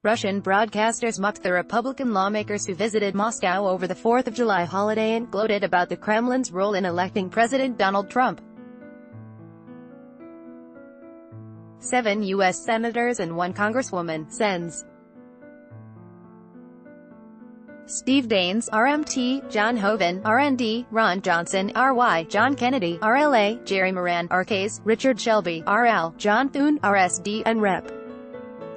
Russian broadcasters mocked the Republican lawmakers who visited Moscow over the 4th of July holiday and gloated about the Kremlin's role in electing President Donald Trump. 7 U.S. senators and 1 congresswoman, Sens. Steve Daines, RMT, John Hoeven, RND, Ron Johnson, RY, John Kennedy, RLA, Jerry Moran, RKs, Richard Shelby, RL, John Thune, RSD, and Rep.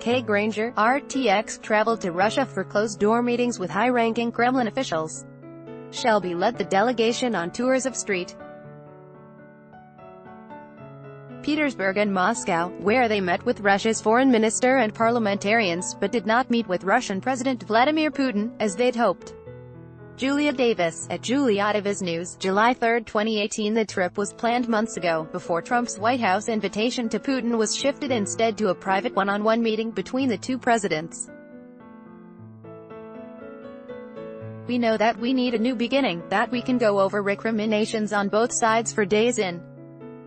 Kay Granger, RTX, traveled to Russia for closed-door meetings with high-ranking Kremlin officials. Shelby led the delegation on tours of St. Petersburg and Moscow, where they met with Russia's foreign minister and parliamentarians, but did not meet with Russian President Vladimir Putin, as they'd hoped. Julia Davis, at Julia Davis News, July 3, 2018. The trip was planned months ago, before Trump's White House invitation to Putin was shifted instead to a private one-on-one meeting between the two presidents. "We know that we need a new beginning, that we can go over recriminations on both sides for days in,"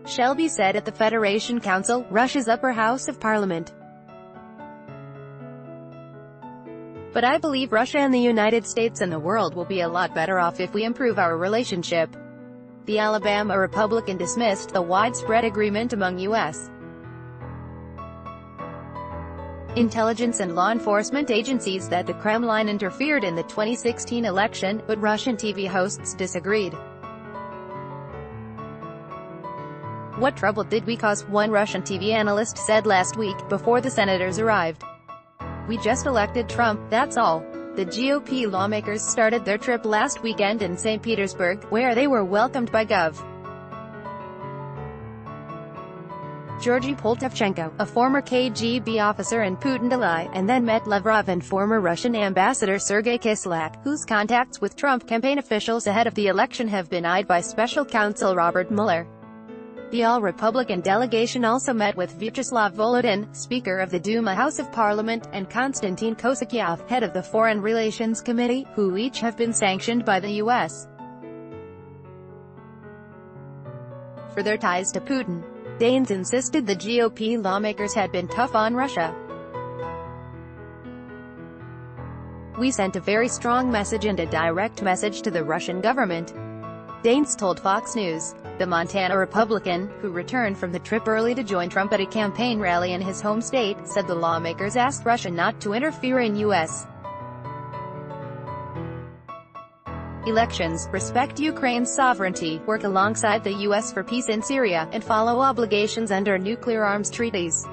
Shelby said at the Federation Council, Russia's upper house of parliament. "But I believe Russia and the United States and the world will be a lot better off if we improve our relationship." The Alabama Republican dismissed the widespread agreement among U.S. intelligence and law enforcement agencies that the Kremlin interfered in the 2016 election, but Russian TV hosts disagreed. "What trouble did we cause?" one Russian TV analyst said last week, before the senators arrived. "We just elected Trump, that's all." The GOP lawmakers started their trip last weekend in St. Petersburg, where they were welcomed by Gov. Georgy Poltavchenko, a former KGB officer and Putin ally, and then met Lavrov and former Russian ambassador Sergei Kislyak, whose contacts with Trump campaign officials ahead of the election have been eyed by special counsel Robert Mueller. The all-Republican delegation also met with Vyacheslav Volodin, Speaker of the Duma House of Parliament, and Konstantin Kosakyov, head of the Foreign Relations Committee, who each have been sanctioned by the U.S. for their ties to Putin. Daines insisted the GOP lawmakers had been tough on Russia. "We sent a very strong message and a direct message to the Russian government," Daines told Fox News. The Montana Republican, who returned from the trip early to join Trump at a campaign rally in his home state, said the lawmakers asked Russia not to interfere in U.S. elections, respect Ukraine's sovereignty, work alongside the U.S. for peace in Syria, and follow obligations under nuclear arms treaties.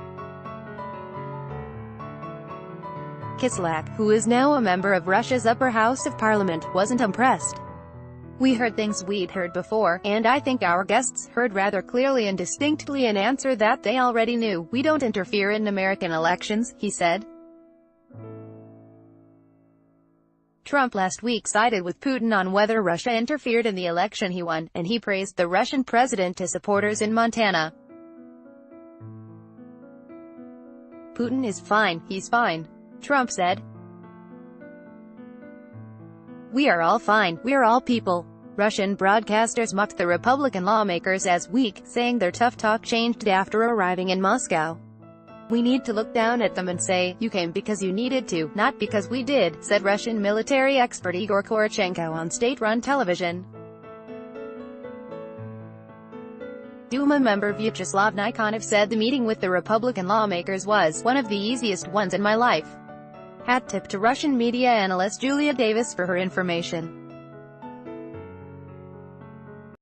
Kislyak, who is now a member of Russia's upper house of parliament, wasn't impressed. "We heard things we'd heard before, and I think our guests heard rather clearly and distinctly an answer that they already knew. We don't interfere in American elections," he said. Trump last week sided with Putin on whether Russia interfered in the election he won, and he praised the Russian president to supporters in Montana. "Putin is fine, he's fine," Trump said. "We are all fine, we're all people." Russian broadcasters mocked the Republican lawmakers as weak, saying their tough talk changed after arriving in Moscow. "We need to look down at them and say, you came because you needed to, not because we did," said Russian military expert Igor Korochenko on state-run television. Duma member Vyacheslav Nikonov said the meeting with the Republican lawmakers was one of the easiest ones in my life. Hat tip to Russian media analyst Julia Davis for her information.